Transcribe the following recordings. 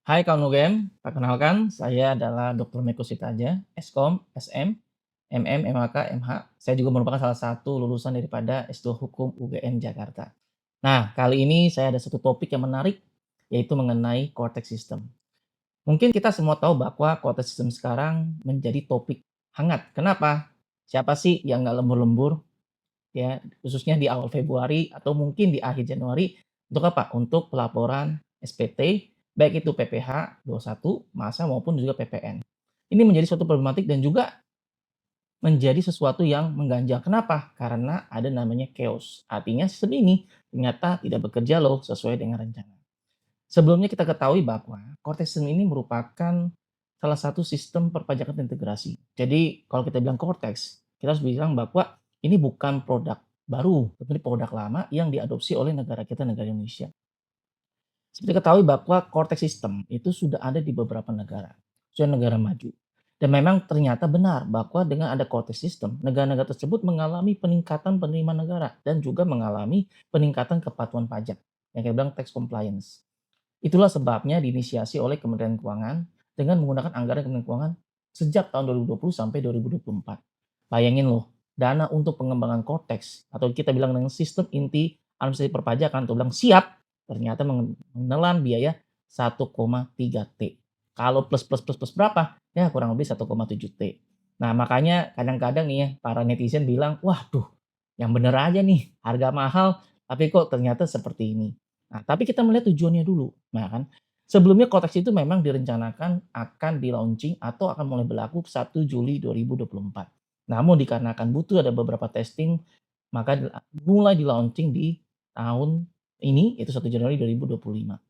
Hai Kang Nugem, perkenalkan saya adalah Dr. Meko Sitaja, Eskom, SM, MM, MHK, MH. Saya juga merupakan salah satu lulusan daripada S2 Hukum UGM Jakarta. Nah, kali ini saya ada satu topik yang menarik, yaitu mengenai cortex system. Mungkin kita semua tahu bahwa cortex system sekarang menjadi topik hangat. Kenapa? Siapa sih yang nggak lembur-lembur? Ya, khususnya di awal Februari atau mungkin di akhir Januari, untuk apa? Untuk pelaporan SPT, baik itu PPh 21, masa maupun juga PPN. Ini menjadi suatu problematik dan juga menjadi sesuatu yang mengganjal. Kenapa? Karena ada namanya chaos. Artinya sistem ini ternyata tidak bekerja loh sesuai dengan rencana. Sebelumnya kita ketahui bahwa Cortex System ini merupakan salah satu sistem perpajakan integrasi. Jadi kalau kita bilang Cortex, kita harus bilang bahwa ini bukan produk baru, tapi produk lama yang diadopsi oleh negara kita, negara Indonesia. Seperti ketahui bahwa Cortex System itu sudah ada di beberapa negara, sudah negara maju. Dan memang ternyata benar bahwa dengan ada Cortex System, negara-negara tersebut mengalami peningkatan penerimaan negara dan juga mengalami peningkatan kepatuhan pajak, yang kita bilang tax compliance. Itulah sebabnya diinisiasi oleh Kementerian Keuangan dengan menggunakan anggaran Kementerian Keuangan sejak tahun 2020 sampai 2024. Bayangin loh, dana untuk pengembangan Cortex atau kita bilang dengan sistem inti administrasi perpajakan atau bilang siap, ternyata menelan biaya 1,3 T. Kalau plus plus plus plus berapa? Ya kurang lebih 1,7 T. Nah, makanya kadang-kadang nih ya para netizen bilang, "Waduh, yang bener aja nih, harga mahal tapi kok ternyata seperti ini." Nah, tapi kita melihat tujuannya dulu. Nah kan, sebelumnya Kotex itu memang direncanakan akan di-launching atau akan mulai berlaku 1 Juli 2024. Namun dikarenakan butuh ada beberapa testing, maka mulai di-launching di tahun ini, itu 1 Januari 2025.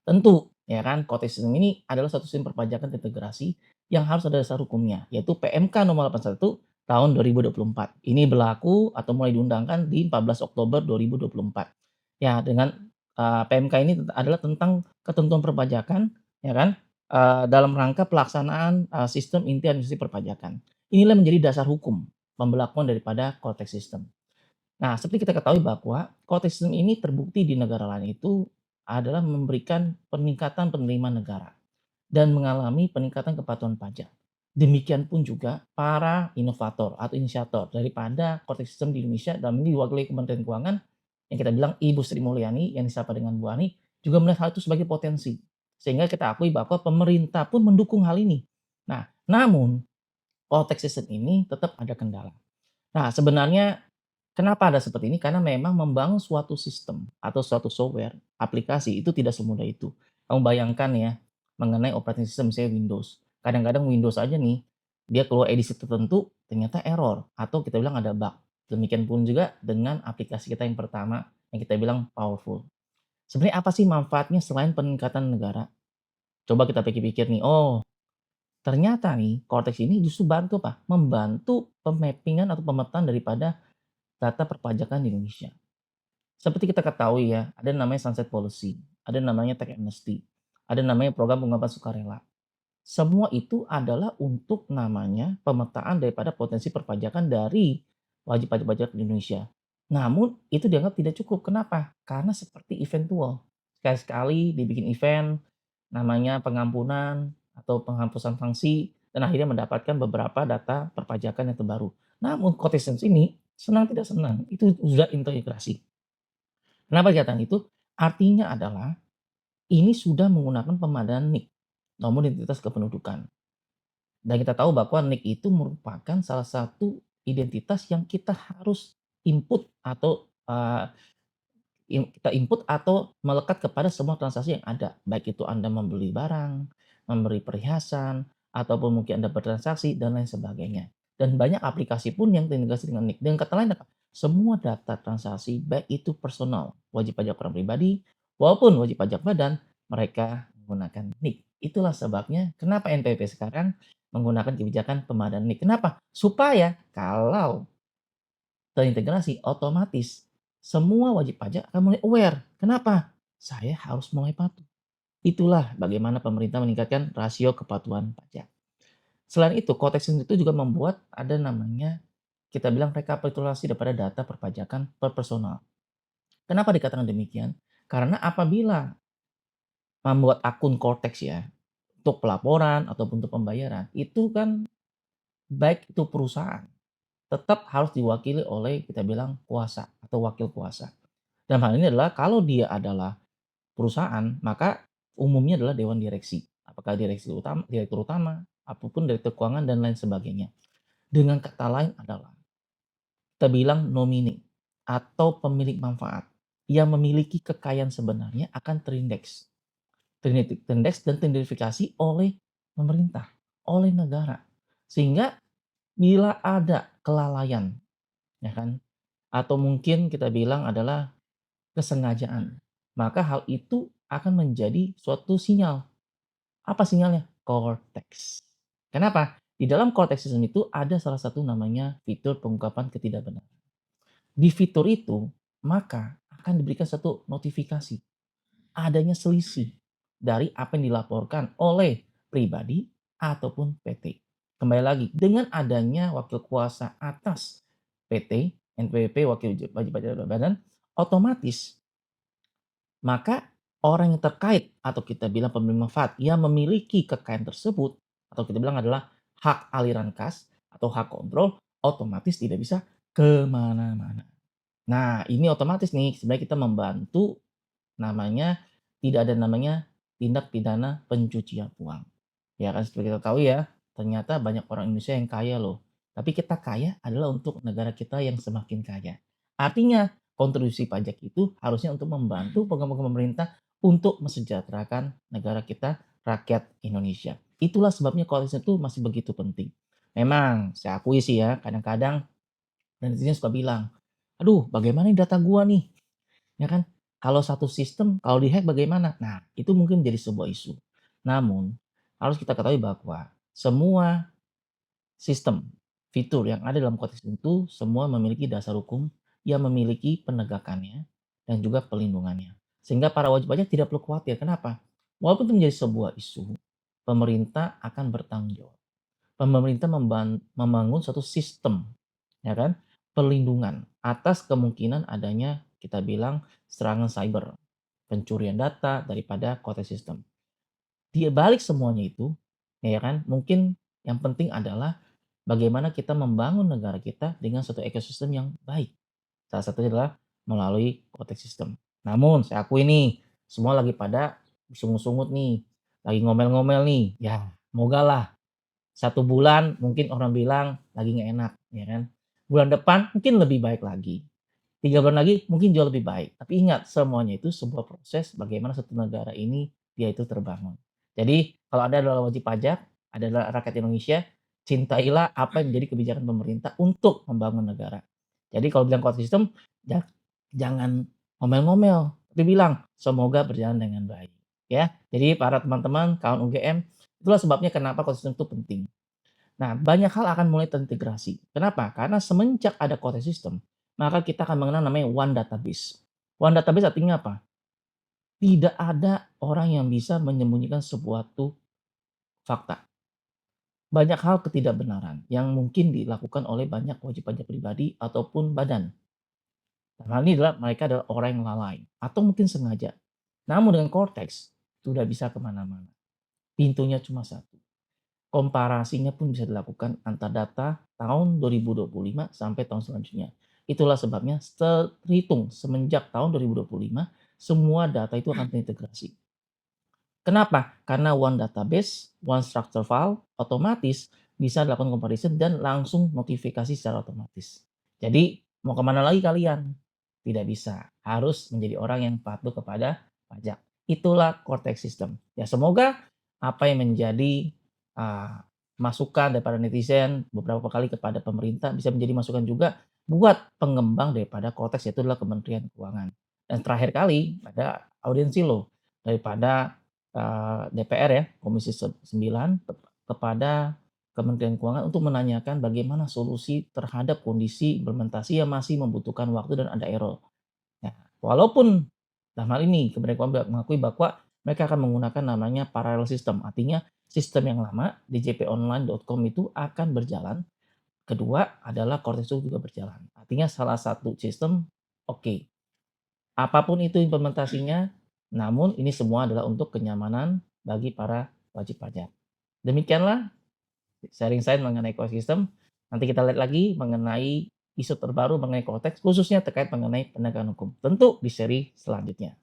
Tentu, ya kan, Kotex System ini adalah satu sistem perpajakan integrasi yang harus ada dasar hukumnya, yaitu PMK nomor 81 tahun 2024. Ini berlaku atau mulai diundangkan di 14 Oktober 2024. Ya, dengan PMK ini adalah tentang ketentuan perpajakan, ya kan, dalam rangka pelaksanaan sistem inti administrasi perpajakan. Inilah menjadi dasar hukum pembelakuan daripada Cortex System. Nah, seperti kita ketahui bahwa Cortex System ini terbukti di negara lain itu adalah memberikan peningkatan penerimaan negara dan mengalami peningkatan kepatuhan pajak. Demikian pun juga para inovator atau inisiator daripada Cortex System di Indonesia, dalam ini diwakili Kementerian Keuangan yang kita bilang Ibu Sri Mulyani yang disapa dengan Bu Ani, juga melihat hal itu sebagai potensi. Sehingga kita akui bahwa pemerintah pun mendukung hal ini. Nah, namun Cortex System ini tetap ada kendala. Nah, sebenarnya kenapa ada seperti ini? Karena memang membangun suatu sistem atau suatu software, aplikasi itu tidak semudah itu. Kamu bayangkan ya, mengenai operating system misalnya Windows. Kadang-kadang Windows aja nih, dia keluar edisi tertentu ternyata error atau kita bilang ada bug. Demikian pun juga dengan aplikasi kita yang pertama yang kita bilang powerful. Sebenarnya apa sih manfaatnya selain peningkatan negara? Coba kita pikir-pikir nih. Oh, ternyata nih Cortex ini justru bantu apa? Membantu pemappingan atau pemetaan daripada data perpajakan di Indonesia. Seperti kita ketahui ya, ada namanya sunset policy, ada namanya tax amnesty, ada namanya program pengungkapan sukarela. Semua itu adalah untuk namanya pemetaan daripada potensi perpajakan dari wajib pajak-pajak di Indonesia. Namun itu dianggap tidak cukup. Kenapa? Karena seperti eventual. Sekali-sekali dibikin event, namanya pengampunan atau penghapusan sanksi, dan akhirnya mendapatkan beberapa data perpajakan yang terbaru. Namun Cotitions ini senang tidak senang, itu sudah integrasi. Kenapa dikatakan itu? Artinya adalah ini sudah menggunakan pemadanan NIK, nomor identitas kependudukan. Dan kita tahu bahwa NIK itu merupakan salah satu identitas yang kita harus input atau kita input atau melekat kepada semua transaksi yang ada. Baik itu Anda membeli barang, memberi perhiasan, ataupun mungkin Anda bertransaksi dan lain sebagainya. Dan banyak aplikasi pun yang terintegrasi dengan NIK. Dengan kata lain apa? Semua data transaksi baik itu personal, wajib pajak orang pribadi, walaupun wajib pajak badan, mereka menggunakan NIK. Itulah sebabnya kenapa NPWP sekarang menggunakan kebijakan pemadanan NIK. Kenapa? Supaya kalau terintegrasi, otomatis semua wajib pajak akan mulai aware. Kenapa? Saya harus mulai patuh. Itulah bagaimana pemerintah meningkatkan rasio kepatuhan pajak. Selain itu, Konteks itu juga membuat ada namanya kita bilang rekapitulasi daripada data perpajakan per personal. Kenapa dikatakan demikian? Karena apabila membuat akun Cortex ya, untuk pelaporan ataupun untuk pembayaran, itu kan baik itu perusahaan, tetap harus diwakili oleh kita bilang kuasa atau wakil kuasa. Dalam hal ini adalah kalau dia adalah perusahaan, maka umumnya adalah dewan direksi. Apakah direktur utama, apapun direktur keuangan dan lain sebagainya. Dengan kata lain adalah kita bilang nomine atau pemilik manfaat yang memiliki kekayaan sebenarnya akan terindeks dan teridentifikasi oleh pemerintah, oleh negara. Sehingga bila ada kelalaian, ya kan, atau mungkin kita bilang adalah kesengajaan, maka hal itu akan menjadi suatu sinyal. Apa sinyalnya? Cortex. Kenapa? Di dalam cortex system itu ada salah satu namanya fitur pengungkapan ketidakbenaran. Di fitur itu, maka akan diberikan satu notifikasi adanya selisih dari apa yang dilaporkan oleh pribadi ataupun PT. Kembali lagi, dengan adanya wakil kuasa atas PT, NPWP, wakil wajib pajak badan, otomatis maka orang yang terkait atau kita bilang pemberi manfaat yang memiliki kekayaan tersebut atau kita bilang adalah hak aliran kas atau hak kontrol otomatis tidak bisa kemana-mana. Nah ini otomatis nih sebenarnya kita membantu namanya tidak ada namanya tindak pidana pencucian uang. Ya kan seperti kita tahu ya, ternyata banyak orang Indonesia yang kaya loh. Tapi kita kaya adalah untuk negara kita yang semakin kaya. Artinya kontribusi pajak itu harusnya untuk membantu program-program pemerintah untuk mesejahterakan negara kita, rakyat Indonesia. Itulah sebabnya koalisi itu masih begitu penting. Memang saya akui sih ya, kadang-kadang netizen suka bilang, aduh bagaimana nih data gua nih, ya kan? Kalau satu sistem, kalau dihack bagaimana? Nah, itu mungkin menjadi sebuah isu. Namun, harus kita ketahui bahwa semua sistem, fitur yang ada dalam konteks itu semua memiliki dasar hukum yang memiliki penegakannya dan juga pelindungannya. Sehingga para wajib pajak tidak perlu khawatir. Kenapa? Walaupun itu menjadi sebuah isu, pemerintah akan bertanggung jawab. Pemerintah membangun suatu sistem, ya kan, perlindungan atas kemungkinan adanya kita bilang serangan cyber, pencurian data daripada konteks sistem. Di balik semuanya itu, ya kan, mungkin yang penting adalah bagaimana kita membangun negara kita dengan suatu ekosistem yang baik. Salah satunya adalah melalui konteks sistem. Namun saya akui nih, semua lagi pada sungut-sungut nih, lagi ngomel-ngomel nih. Ya, moga lah 1 bulan mungkin orang bilang lagi nggak enak, ya kan. Bulan depan mungkin lebih baik lagi. 3 bulan lagi mungkin jauh lebih baik. Tapi ingat semuanya itu sebuah proses bagaimana satu negara ini dia itu terbangun. Jadi kalau Anda adalah wajib pajak, adalah rakyat Indonesia, cintailah apa yang menjadi kebijakan pemerintah untuk membangun negara. Jadi kalau bilang kuat sistem, jangan ngomel-ngomel, tapi bilang semoga berjalan dengan baik. Ya, jadi para teman-teman kawan UGM, itulah sebabnya kenapa ekosistem itu penting. Nah, banyak hal akan mulai terintegrasi. Kenapa? Karena semenjak ada konteks sistem, maka kita akan mengenal namanya one database. One database artinya apa? Tidak ada orang yang bisa menyembunyikan sebuah fakta. Banyak hal ketidakbenaran yang mungkin dilakukan oleh banyak wajib pajak pribadi ataupun badan. Dalam hal ini adalah mereka adalah orang yang lalai atau mungkin sengaja. Namun dengan Cortex, sudah bisa kemana-mana. Pintunya cuma satu. Komparasinya pun bisa dilakukan antar data tahun 2025 sampai tahun selanjutnya. Itulah sebabnya terhitung semenjak tahun 2025 semua data itu akan terintegrasi. Kenapa? Karena one database, one structure file, otomatis bisa dilakukan comparison dan langsung notifikasi secara otomatis. Jadi mau kemana lagi kalian? Tidak bisa. Harus menjadi orang yang patuh kepada pajak. Itulah Cortex System. Ya semoga apa yang menjadi uh, masukan daripada netizen beberapa kali kepada pemerintah bisa menjadi masukan juga buat pengembang daripada Cortex yaitu adalah Kementerian Keuangan. Dan terakhir kali ada audiensi lo daripada DPR ya, Komisi 9 kepada Kementerian Keuangan untuk menanyakan bagaimana solusi terhadap kondisi implementasi yang masih membutuhkan waktu dan ada error. Nah, walaupun dalam hal ini Kementerian Keuangan mengakui bahwa mereka akan menggunakan namanya parallel system, artinya sistem yang lama djponline.com itu akan berjalan. Kedua adalah Cortex juga berjalan. Artinya salah satu sistem oke. Apapun itu implementasinya Namun ini semua adalah untuk kenyamanan bagi para wajib pajak. Demikianlah sharing saya mengenai ekosistem. Nanti kita lihat lagi mengenai isu terbaru mengenai konteks khususnya terkait mengenai penegakan hukum. Tentu di seri selanjutnya.